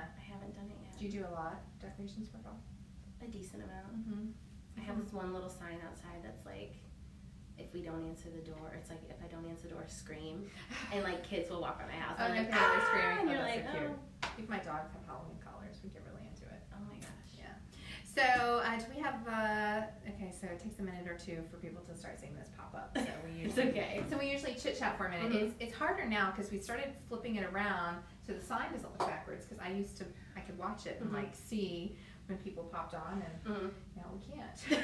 I haven't done it yet. Do you do a lot decorations for fall? A decent amount. Mm-hmm. I have this one little sign outside that's like, if we don't answer the door, it's like, if I don't answer the door, scream. And like kids will walk by my house and like, they're screaming. and you're that's like, so cute. oh. If my dogs have Halloween collars, we get really into it. Oh my gosh. Yeah. So, do we have, okay, so it takes a minute or two for people to start seeing this pop up. So we usually, It's okay. So we usually chit chat for a minute. Mm-hmm. It's harder now because we started flipping it around so the sign doesn't look backwards, because I could watch it and like see when people popped on, and now we can't.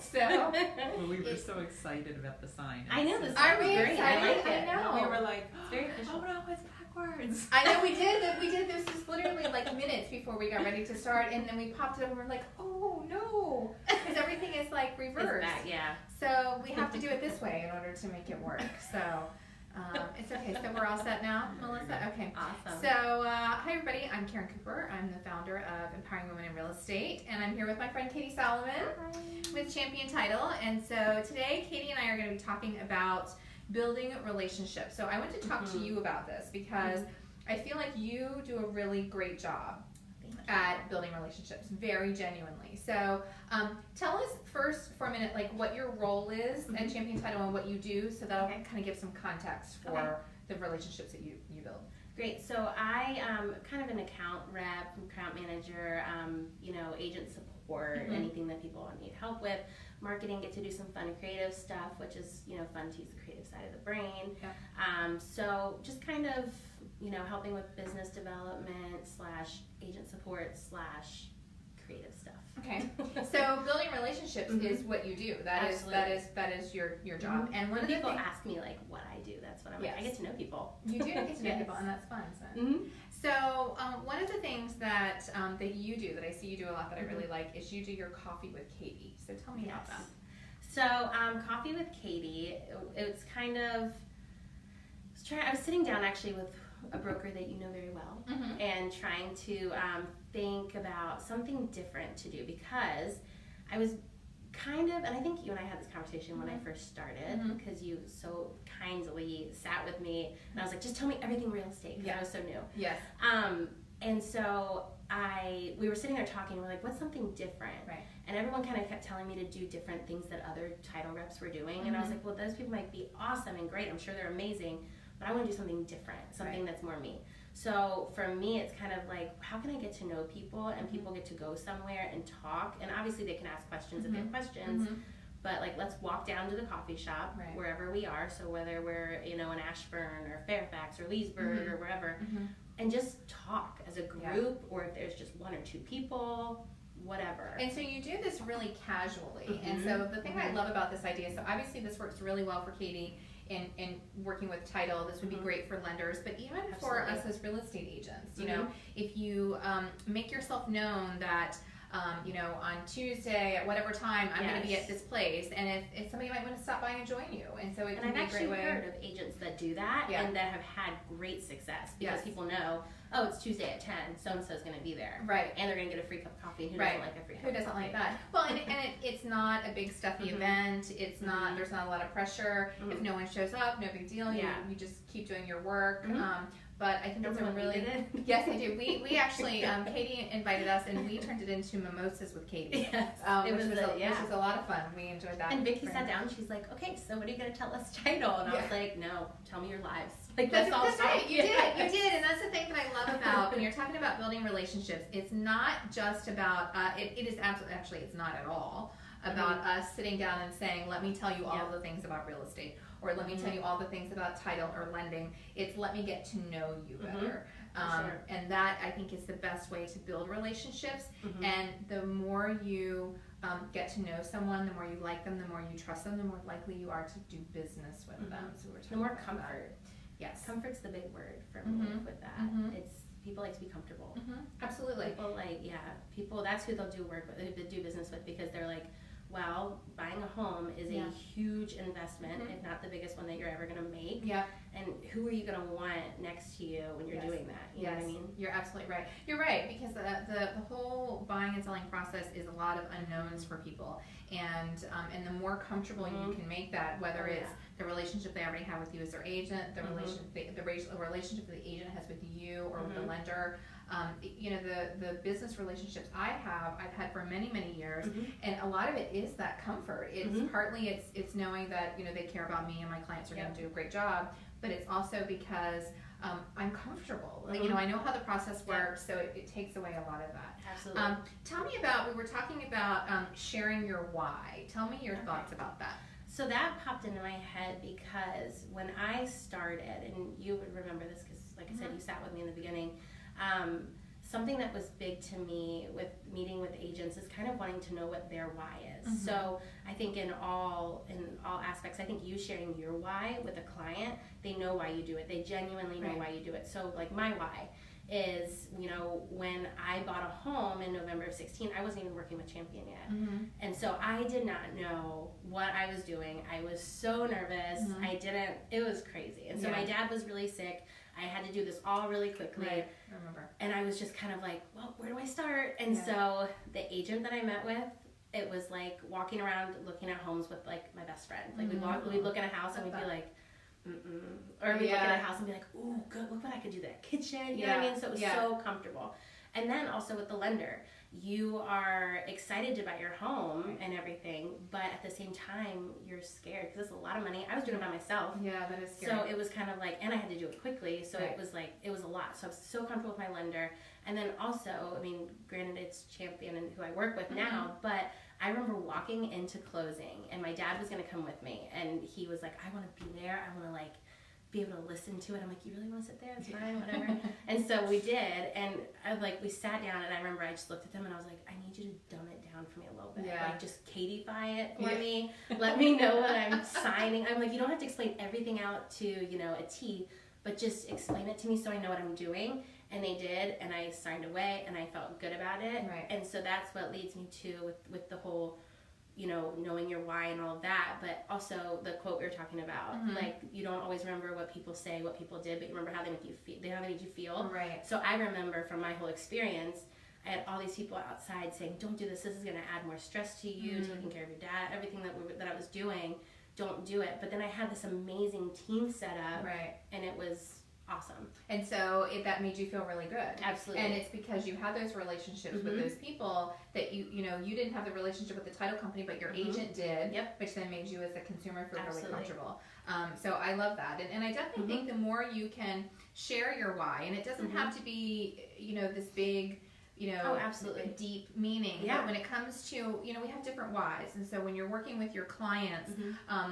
So Well, we were so excited about the sign. I know, the sign Are was we great. excited? I like it. I know. We were like, It's very official. oh no, it's backwards. I know we did. This was literally like minutes before we got ready to start, and then we popped it up and we're like, oh no, because everything is like It's reversed. back, yeah. So we have to do it this way in order to make it work. So it's okay. So we're all set now, Melissa? Okay. Awesome. So hi everybody, I'm Karen Cooper. I'm the founder of Empowering Women in Real Estate, and I'm here with my friend Caitie Solomon with Champion Title. And so today Caitie and I are going to be talking about building relationships. So I want to talk to you about this because I feel like you do a really great job at building relationships, very genuinely. So tell us first for a minute, like what your role is at Champion Title and what you do, so that'll kind of give some context for the relationships that you build. Great. So I kind of an account rep, account manager, agent support, anything that people need help with. Marketing, get to do some fun creative stuff, which is, fun to use the creative side of the brain. Yeah. So just kind of, helping with business development / agent support / creative stuff. Okay. So building relationships is what you do. That is your job. And when people ask me like what I do, that's what I'm like. I get to know people. You do get to know people, and that's fun. So one of the things that you do, that I see you do a lot, that I really like, is you do your coffee with Caitie. So tell me about that. So coffee with Caitie, it's kind of, I was sitting down actually with a broker that you know very well, and trying to think about something different to do, because I was kind of, and I think you and I had this conversation when I first started, because you so kindly sat with me, and I was like, just tell me everything real estate, because I was so new. Yes. And so we were sitting there talking, we're like, what's something different? Right. And everyone kind of kept telling me to do different things that other title reps were doing, and I was like, well, those people might be awesome and great, I'm sure they're amazing, but I want to do something different, something that's more me. So for me, it's kind of like, how can I get to know people, and people get to go somewhere and talk, and obviously they can ask questions if they have questions, but like, let's walk down to the coffee shop, wherever we are, so whether we're, in Ashburn or Fairfax or Leesburg or wherever, and just talk as a group, or if there's just one or two people, whatever. And so you do this really casually, and so the thing I love about this idea, so obviously this works really well for Caitie in working with title. This would be great for lenders, but even for us as real estate agents, if you make yourself known that on Tuesday at whatever time I'm going to be at this place, and if somebody might want to stop by and join you, and so it can be a great way. I've actually heard of agents that do that and that have had great success, because people know, oh, it's Tuesday at 10, so and so is going to be there, and they're going to get a free cup of coffee. Who doesn't like a free cup? Who doesn't like that? Well, and it's not a big stuffy event. It's not. There's not a lot of pressure. If no one shows up, no big deal. You just keep doing your work. But I think that's a really yes, I do. We actually Caitie invited us, and we turned it into mimosas with Caitie. Yes, which was a lot of fun. We enjoyed that. And Vicki sat down. She's like, "Okay, so what are you going to tell us, title?" And I was like, "No, tell me your lives." Like that's right. You did, and that's the thing that I love about when you're talking about building relationships. It's not just about it is absolutely, actually, it's not at all about us sitting down and saying, "Let me tell you all the things about real estate," or "Let me tell you all the things about title or lending." It's let me get to know you better. And that, I think, is the best way to build relationships. And the more you get to know someone, the more you like them, the more you trust them, the more likely you are to do business with them. So we're talking the more about comfort. That. Yes. Comfort's the big word for me with that. It's people like to be comfortable. Absolutely. People, that's who they'll do work with, they do business with, because they're like, well, buying a home is a huge investment, if not the biggest one that you're ever going to make. and who are you going to want next to you when you're doing that? You know what I mean? You're absolutely right. You're right, because the whole buying and selling process is a lot of unknowns for people, and the more comfortable you can make that, whether it's the relationship they already have with you as their agent, the relationship the agent has with you or with the lender. You know, the business relationships I've had for many, many years, and a lot of it is that comfort. It's partly it's knowing that, you know, they care about me and my clients are going to do a great job, but it's also because I'm comfortable. Like, you know, I know how the process works, so it takes away a lot of that. Absolutely. Tell me about, we were talking about sharing your why. Tell me your thoughts about that. So that popped into my head because when I started, and you would remember this because, like I said, you sat with me in the beginning, something that was big to me with meeting with agents is kind of wanting to know what their why is. So I think in all aspects, I think you sharing your why with a client, they know why you do it. They genuinely know why you do it. So like my why is, you know, when I bought a home in November of 16, I wasn't even working with Champion yet. And so I did not know what I was doing. I was so nervous. It was crazy. And so my dad was really sick. I had to do this all really quickly. Right. I remember. And I was just kind of like, well, where do I start? And so the agent that I met with, it was like walking around looking at homes with like my best friend. Like we'd look at a house and we'd be like, or we'd look at a house and be like, ooh, good, look what I could do to that kitchen. You know what I mean? So it was so comfortable. And then also with the lender, you are excited to buy your home and everything, but at the same time, you're scared because it's a lot of money. I was doing it by myself. Yeah, that is scary. So it was kind of like, and I had to do it quickly, so it was like, it was a lot. So I was so comfortable with my lender. And then also, I mean, granted it's Champion and who I work with now, but I remember walking into closing and my dad was going to come with me and he was like, I want to be there. I want to like be able to listen to it. I'm like, you really want to sit there? It's fine, whatever. And so we did, and we sat down, and I remember I just looked at them, and I was like, I need you to dumb it down for me a little bit. Like, just Caitie-fy it for me. Let me know what I'm signing. I'm like, you don't have to explain everything out to, you know, a T, but just explain it to me so I know what I'm doing. And they did, and I signed away, and I felt good about it. Right. And so that's what leads me to with the whole, you know, knowing your why and all of that, but also the quote we were talking about, like, you don't always remember what people say, what people did, but you remember how they made you feel. Right. So I remember from my whole experience, I had all these people outside saying, don't do this is going to add more stress to you, taking care of your dad, everything that I was doing, don't do it. But then I had this amazing team set up, and it was awesome. And so that made you feel really good. Absolutely. And it's because you had those relationships with those people that you know, you didn't have the relationship with the title company, but your agent did, which then made you as the consumer feel really comfortable. So I love that. And I definitely think the more you can share your why, and it doesn't have to be, you know, this big, you know, deep meaning. Yeah. But when it comes to, you know, we have different whys. And so when you're working with your clients,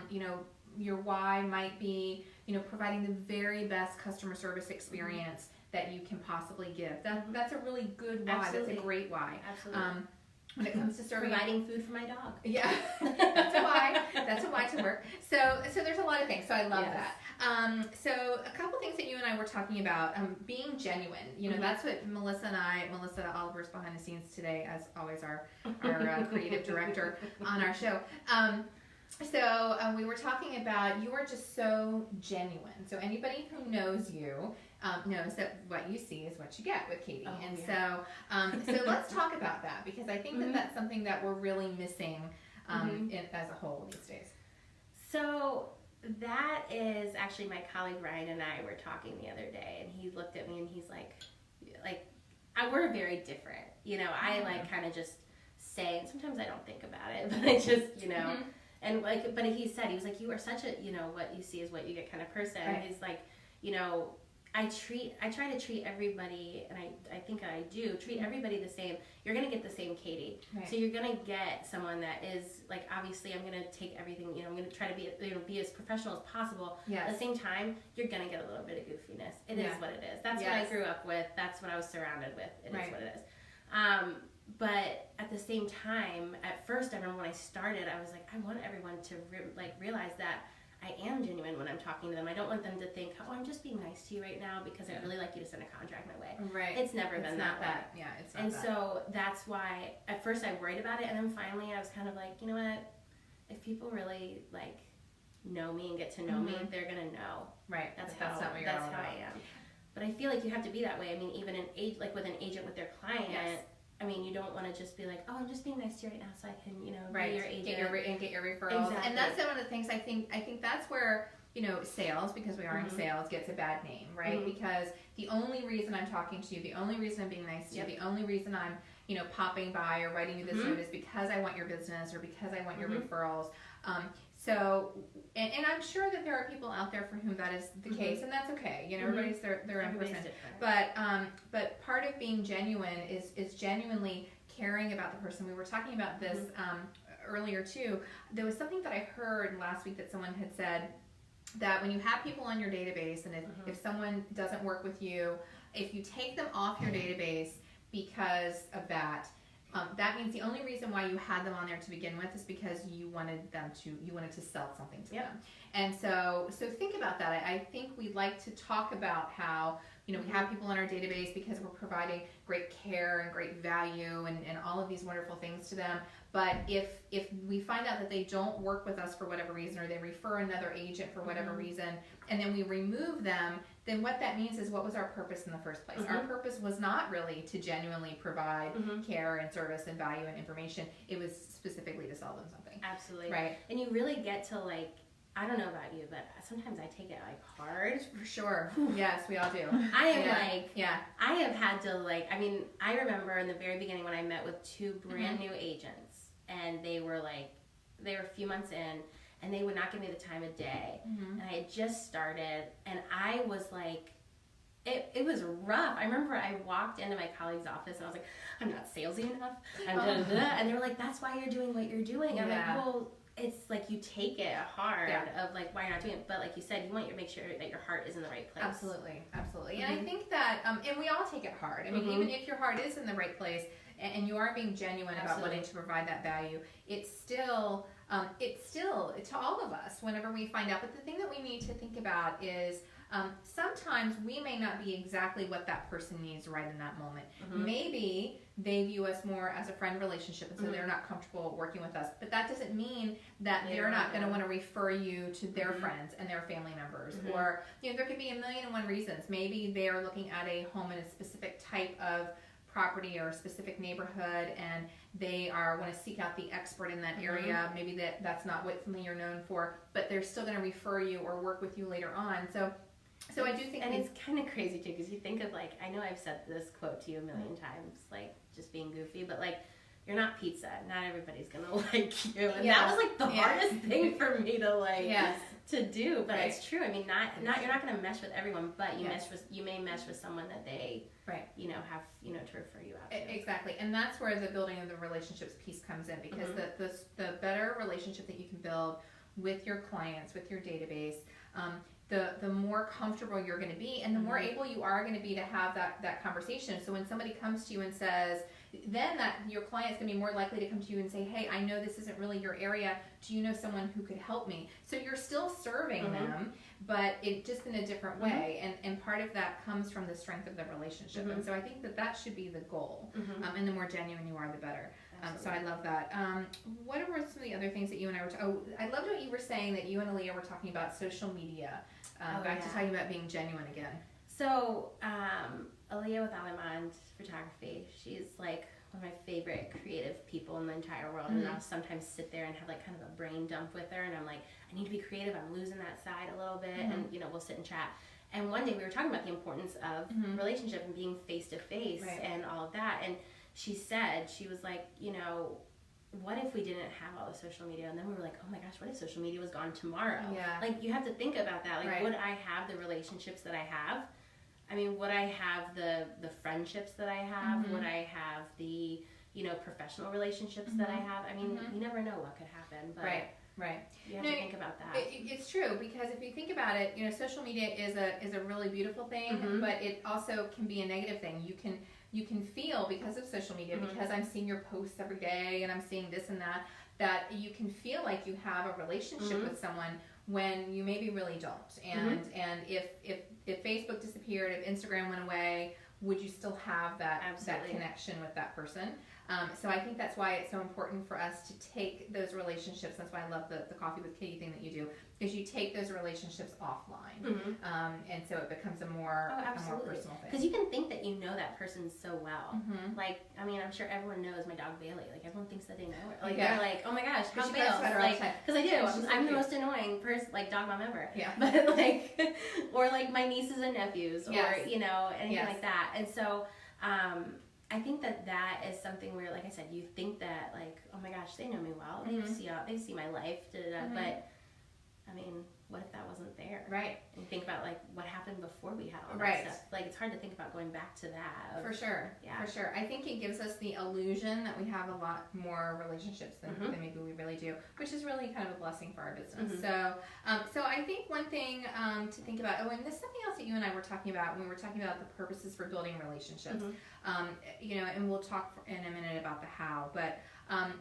you know, your why might be, you know, providing the very best customer service experience that you can possibly give. That's a really good why. That's a great why. Absolutely. When it comes to serving, providing food for my dog. Yeah, that's a why. That's a why to work. So there's a lot of things. So I love that. So a couple things that you and I were talking about, being genuine. You know, that's what Melissa Oliver's behind the scenes today, as always, our creative director on our show. So we were talking about, you are just so genuine. So anybody who knows you knows that what you see is what you get with Caitie. So let's talk about that, because I think that that's something that we're really missing as a whole these days. So that is actually my colleague Ryan and I were talking the other day, and he looked at me and he's like, we're very different. You know, I like kind of just say, and sometimes I don't think about it, but I just, you know. And like, but he said, he was like, you are such a, you know, what you see is what you get kind of person. Right. He's like, you know, I try to treat everybody, and I think I do, treat everybody the same. You're going to get the same Caitie. Right. So you're going to get someone that is, like, obviously I'm going to take everything, you know, I'm going to try to be, you know, be as professional as possible. Yes. At the same time, you're going to get a little bit of goofiness. It is what it is. That's what I grew up with. That's what I was surrounded with. It is what it is. But at the same time, at first, I remember when I started, I was like, I want everyone to realize that I am genuine when I'm talking to them. I don't want them to think, oh, I'm just being nice to you right now because I'd really like you to send a contract my way. Right. It's never been that way. Yeah, it's not and that. So that's why at first I worried about it, and then finally I was kind of like, you know what? If people really know me and get to know me, they're gonna know. Right. That's not what you're that's all how about. I am. But I feel like you have to be that way. I mean, even with an agent with their client. Yes. I mean, you don't want to just be like, oh, I'm just being nice to you right now, so I can, Right. be your agent. Get your referrals. Exactly. And that's one of the things I think that's where, sales, because we are in sales, gets a bad name, right? Because the only reason I'm talking to you, the only reason I'm being nice to you, the only reason I'm, popping by or writing you this note is because I want your business or because I want your referrals. So, and I'm sure that there are people out there for whom that is the case, and that's okay. Everybody's their own person. Different. But part of being genuine is genuinely caring about the person. We were talking about this earlier too. There was something that I heard last week that someone had said that when you have people on your database, and if someone doesn't work with you, if you take them off your database because of that, that means the only reason why you had them on there to begin with is because you wanted to sell something to them. And so think about that. I think we like to talk about how we have people in our database because we're providing great care and great value and all of these wonderful things to them. But if we find out that they don't work with us for whatever reason, or they refer another agent for whatever reason, and then we remove them, then what that means is, what was our purpose in the first place? Our purpose was not really to genuinely provide care and service and value and information. It was specifically to sell them something. Absolutely. Right. And you really get to I don't know about you, but sometimes I take it hard. For sure. Yes, we all do. I am yeah. I have had to I remember in the very beginning when I met with two brand new agents, and they were a few months in, and they would not give me the time of day. And I had just started, and I was it was rough. I remember I walked into my colleague's office and I was like, I'm not salesy enough. And they were like, that's why you're doing what you're doing. I'm like, well, it's you take it hard of why you're not doing it. But like you said, you want to make sure that your heart is in the right place. Absolutely. And I think that, and we all take it hard. I mean, even if your heart is in the right place and you are being genuine about wanting to provide that value, it's still to all of us whenever we find out. But the thing that we need to think about is, sometimes we may not be exactly what that person needs right in that moment. Maybe they view us more as a friend relationship, and so they're not comfortable working with us. But that doesn't mean that they're not going to want to refer you to their friends and their family members. Or, there could be 1,000,001 reasons. Maybe they are looking at a home in a specific type of property or a specific neighborhood, and they want to seek out the expert in that area. Maybe that's not something you're known for, but they're still going to refer you or work with you later on. So I do think, and it's kind of crazy too, because you think of I know I've said this quote to you 1,000,000 times, just being goofy, but you're not pizza. Not everybody's gonna like you, and that was the hardest thing for me to to do. But it's true. I mean, you're not gonna mesh with everyone, but you may mesh with someone that they have to refer you out to. Exactly, and that's where the building of the relationships piece comes in, because the better relationship that you can build with your clients, with your database, the more comfortable you're going to be, and the more able you are going to be to have that conversation. So when somebody comes to you and says, then that your client's going to be more likely to come to you and say, hey, I know this isn't really your area. Do you know someone who could help me? So you're still serving them, but it just in a different way. And part of that comes from the strength of the relationship. And so I think that should be the goal. And the more genuine you are, the better. So I love that. What were some of the other things that you and I were I loved what you were saying, that you and Aaliyah were talking about social media. Back to talking about being genuine again. So, Aaliyah with Alimand Photography, she's one of my favorite creative people in the entire world. And I'll sometimes sit there and have kind of a brain dump with her, and I'm I need to be creative. I'm losing that side a little bit, and we'll sit and chat. And one day we were talking about the importance of relationship and being face to face and all of that. And she said, she was what if we didn't have all the social media? And then we were like, oh my gosh, what if social media was gone tomorrow? Yeah. You have to think about that. Would I have the relationships that I have? I mean, would I have the friendships that I have? Would I have the, professional relationships that I have? I mean, you never know what could happen. But Right. You have to think about that. It's true, because if you think about it, social media is a really beautiful thing, but it also can be a negative thing. You can feel, because of social media, because I'm seeing your posts every day and I'm seeing this and that you can feel like you have a relationship with someone when you maybe really don't. And if Facebook disappeared, if Instagram went away, would you still have that connection with that person? So I think that's why it's so important for us to take those relationships. That's why I love the coffee with Caitie thing that you do, is you take those relationships offline, and so it becomes a more personal thing. Because you can think that you know that person so well. Mm-hmm. Like, I mean, I'm sure everyone knows my dog Bailey. Like, everyone thinks that they know her. Like, Yeah. they're like, oh my gosh, But how she Bailey? talks about her all the time. Because I do. She's so I'm the cute. most annoying person, like, dog mom ever. Yeah. But, like, or like my nieces and nephews, or, Yes. you know, anything Yes. like that. And so, I think that is something where, like I said, you think that, like, oh my gosh, they know me well. They see my life, but, I mean, what if that wasn't there? Right. And think about, like, what happened before we had all that Right. stuff. Like, it's hard to think about going back to that. For sure. Yeah. For sure. I think it gives us the illusion that we have a lot more relationships than maybe we really do, which is really kind of a blessing for our business. So I think one thing to think about, and this is something else that you and I were talking about when we were talking about the purposes for building relationships. You know, and we'll talk in a minute about the how, but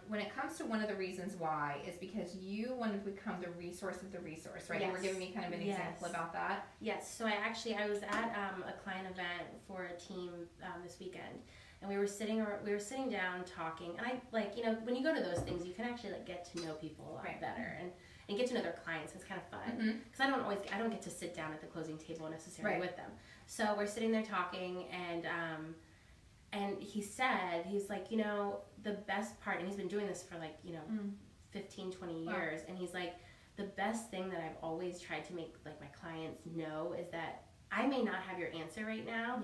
when it comes to one of the reasons why is because you want to become the resource of the resource, right? Yes. You were giving me kind of an example about that. Yes. So I was at a client event for a team this weekend, and we were sitting down talking, and I, like, you know, when you go to those things, you can actually, like, get to know people a lot better and get to know their clients. It's kind of fun because I don't get to sit down at the closing table necessarily with them. So we're sitting there talking, and he's like, you know, the best part, and he's been doing this for, like, you know, 15, 20 years, and he's like, the best thing that I've always tried to make, like, my clients know is that I may not have your answer right now,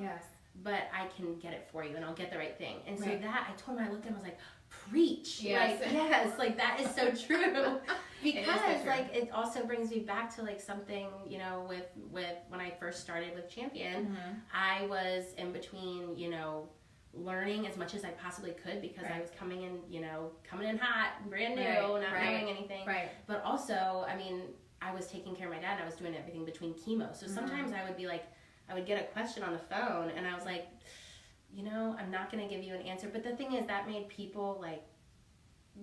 but I can get it for you, and I'll get the right thing. And so that, I told him, I looked at him, I was like, preach. Yes. Like, yes, like, that is so true. Because, so true. like, it also brings me back to, like, something, you know, with when I first started with Champion, I was in between, you know, learning as much as I possibly could because I was coming in hot, brand new, not knowing anything. Right. But also, I mean, I was taking care of my dad, and I was doing everything between chemo. So sometimes I would be like, I would get a question on the phone, and I was like, you know, I'm not going to give you an answer. But the thing is, that made people, like,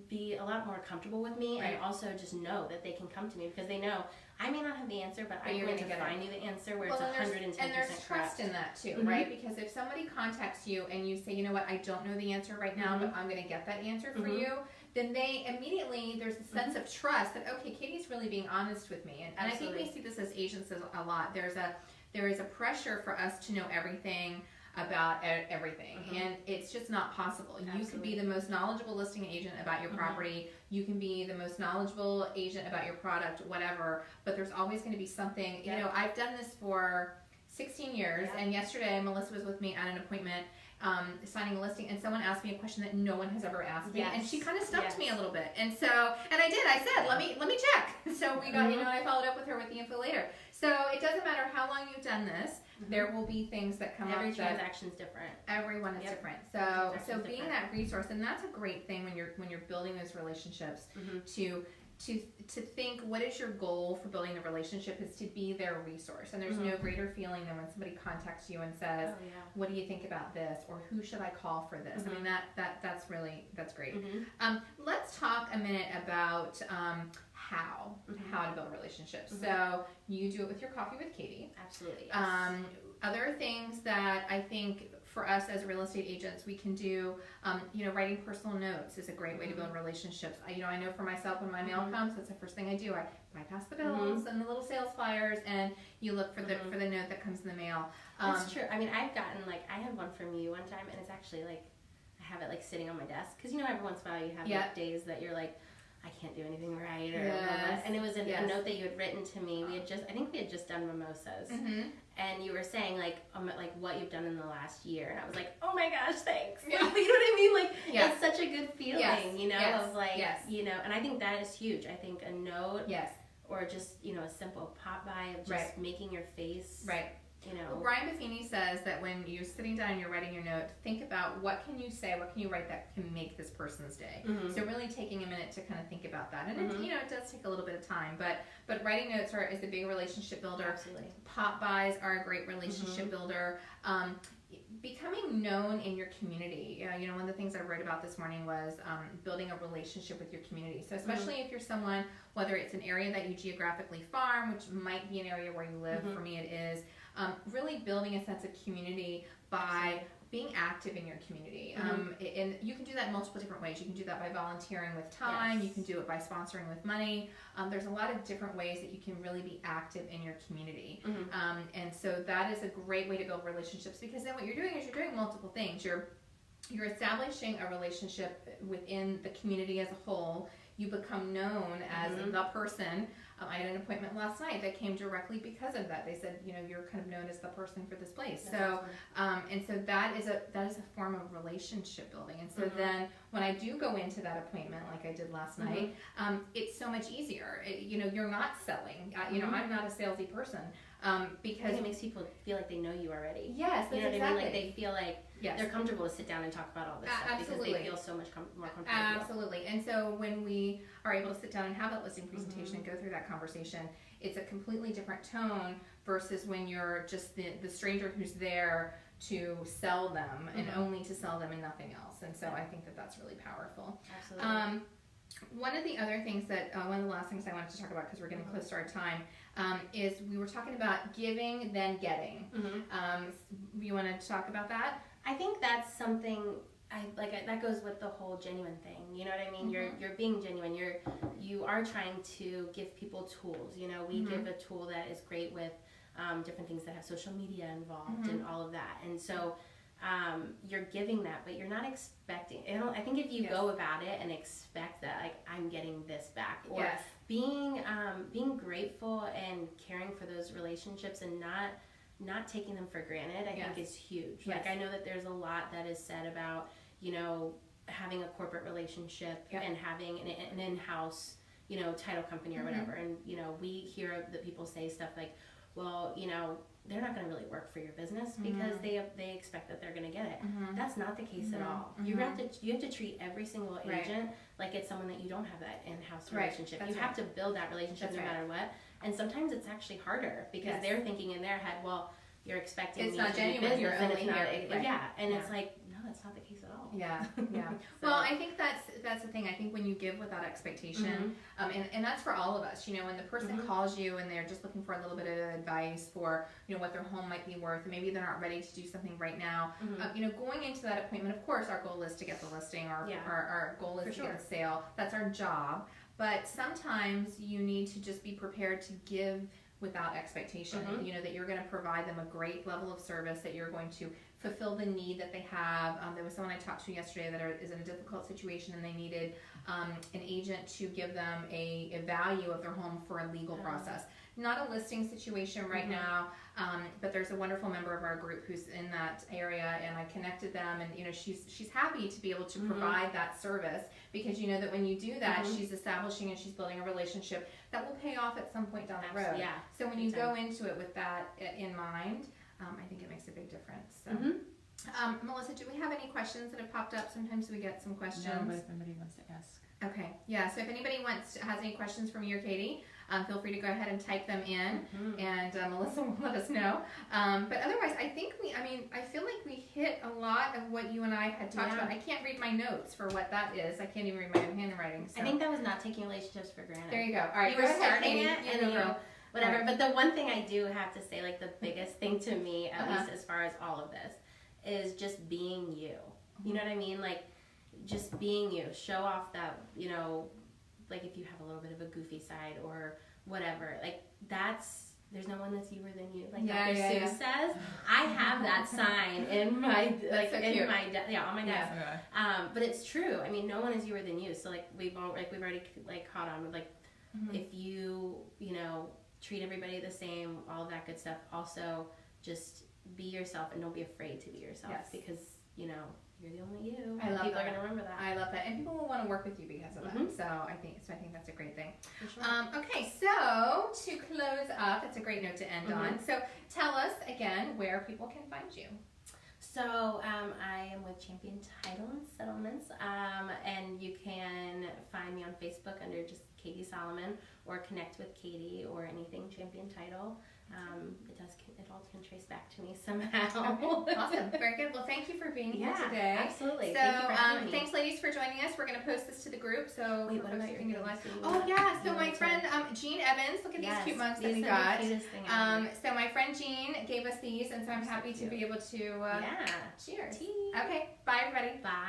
be a lot more comfortable with me, and also just know that they can come to me because they know I may not have the answer, but I'm going to find you the answer where it's 110% and there's trust in that too, right? Because if somebody contacts you and you say, you know what, I don't know the answer right now, but I'm going to get that answer for you, then they immediately, there's a sense of trust that, okay, Katie's really being honest with me. And I think we see this as agents a lot. There is a pressure for us to know everything about everything, and it's just not possible. You could be the most knowledgeable listing agent about your property, you can be the most knowledgeable agent about your product, whatever, but there's always going to be something. You know, I've done this for 16 years, and yesterday Melissa was with me at an appointment signing a listing, and someone asked me a question that no one has ever asked me, and she kind of stumped me a little bit, and I said, let me check. So we got, you know, I followed up with her with the info later. So it doesn't matter how long you've done this, there will be things that come up. Every transaction's different. Everyone is different. So being that resource, and that's a great thing when you're building those relationships, to think, what is your goal for building the relationship, is to be their resource. And there's no greater feeling than when somebody contacts you and says, what do you think about this, or who should I call for this? I mean, that's great. Let's talk a minute about how to build relationships. So you do it with your coffee with Caitie. Absolutely. Yes. Other things that I think for us as real estate agents we can do, you know, writing personal notes is a great way to build relationships. I know for myself, when my mail comes, that's the first thing I do. I bypass the bills and the little sales flyers, and you look for the note that comes in the mail. That's true. I mean, I've gotten, like, I had one from you one time, and it's actually, like, I have it, like, sitting on my desk, because, you know, every once in a while you have like, days that you're like, I can't do anything right, or and it was a note that you had written to me. I think we had just done mimosas, and you were saying, like what you've done in the last year, and I was like, oh my gosh, thanks. You know what I mean? Like, it's such a good feeling, you know, of like, you know, and I think that is huge. I think a note, or just, you know, a simple pop by of just making your face, you know. Well, Brian Buffini says that when you're sitting down and you're writing your note, think about what can you say, what can you write that can make this person's day. So really taking a minute to kind of think about that, and it, you know, it does take a little bit of time, but writing notes is a big relationship builder. Absolutely. Pop buys are a great relationship builder. Becoming known in your community. You know, one of the things I wrote about this morning was building a relationship with your community. So especially if you're someone, whether it's an area that you geographically farm, which might be an area where you live, for me it is, really building a sense of community by being active in your community. And you can do that in multiple different ways. You can do that by volunteering with time. You can do it by sponsoring with money. There's a lot of different ways that you can really be active in your community. And so that is a great way to build relationships, because then what you're doing is you're doing multiple things. You're establishing a relationship within the community as a whole. You become known as the person. I had an appointment last night that came directly because of that. They said, you're kind of known as the person for this place. That's awesome. And so that is a form of relationship building. And so then when I do go into that appointment, like I did last night, it's so much easier. You're not selling. I'm not a salesy person. Because it makes people feel like they know you already. Yes, that's you know what exactly. I mean? Like they feel like they're comfortable to sit down and talk about all this stuff because they feel so much more comfortable. Absolutely. And so when we are able to sit down and have that listing presentation and go through that conversation, it's a completely different tone versus when you're just the stranger who's there to sell them and only to sell them and nothing else. And so I think that that's really powerful. Absolutely. One of the other things that, one of the last things I wanted to talk about, because we're getting close to our time, is we were talking about giving, then getting. You want to talk about that? I think that's something that goes with the whole genuine thing. You know what I mean? You're being genuine. You are trying to give people tools. We give a tool that is great with different things that have social media involved and all of that. And so you're giving that, but you're not expecting. I think if you go about it and expect that, like, I'm getting this back, or being grateful and caring for those relationships and not taking them for granted, I think is huge. Like, I know that there's a lot that is said about, having a corporate relationship and having an in-house, title company or whatever. And, we hear that people say stuff like, well, they're not going to really work for your business because they expect that they're going to get it. That's not the case at all. You have to treat every single agent like it's someone that you don't have that in-house relationship. You have to build that relationship no matter what. And sometimes it's actually harder because they're thinking in their head, well, you're expecting it's me not to genuine. do business, You're and only it's not. here. It's like, no, that's not the case at all. Well, I think that's the thing. I think when you give without expectation, and that's for all of us. When the person calls you and they're just looking for a little bit of advice for what their home might be worth, and maybe they're not ready to do something right now. Going into that appointment, of course, our goal is to get the listing. Our goal is to get the sale. That's our job. But sometimes you need to just be prepared to give without expectation. That you're going to provide them a great level of service, that you're going to fulfill the need that they have. There was someone I talked to yesterday that is in a difficult situation, and they needed an agent to give them a value of their home for a legal process. Not a listing situation right now, but there's a wonderful member of our group who's in that area, and I connected them, and she's happy to be able to provide that service, because that when you do that, she's establishing and she's building a relationship that will pay off at some point down the road. So when you go into it with that in mind, I think it makes a big difference. So. Melissa, do we have any questions that have popped up? Sometimes we get some questions. No, but if anybody wants to ask. Okay, so if anybody has any questions for me or Caitie, feel free to go ahead and type them in, and Melissa will let us know. But otherwise, I feel like we hit a lot of what you and I had talked about. I can't read my notes for what that is. I can't even read my own handwriting. So. I think that was not taking relationships for granted. There you go. All right, you were starting it, and whatever. Right. But the one thing I do have to say, like the biggest thing to me, at least as far as all of this, is just being you. You know what I mean? Like, just being you. Show off that, like if you have a little bit of a goofy side or whatever, like there's no one that's youer than you. Like Dr. Seuss says. I have that sign in my, on my desk. But it's true. I mean, no one is youer than you. So like we've already caught on with if you, treat everybody the same, all of that good stuff. Also, just be yourself and don't be afraid to be yourself because, you're the only you. I love people that. are going to remember that. I love that. And people will want to work with you because of that. So I think that's a great thing. For sure. Okay, so to close up, it's a great note to end on. So tell us again where people can find you. So I am with Champion Title and Settlements, and you can find me on Facebook under just Caitie Solomon or connect with Caitie or anything champion title. It all can trace back to me somehow. Okay. Awesome. Very good. Well, thank you for being here today. Absolutely. So, Thank you for having me. thanks, ladies, for joining us. We're going to post this to the group. So, Wait, for what folks about who your can get it live. kids? Oh, yeah. So, You my want friend Jean Evans, look at these cute mugs that we these are got. the cutest thing ever. So, my friend Jean gave us these, and so I'm They're so happy to cute. be able to Yeah. cheers. Tea. Okay. Bye, everybody. Bye.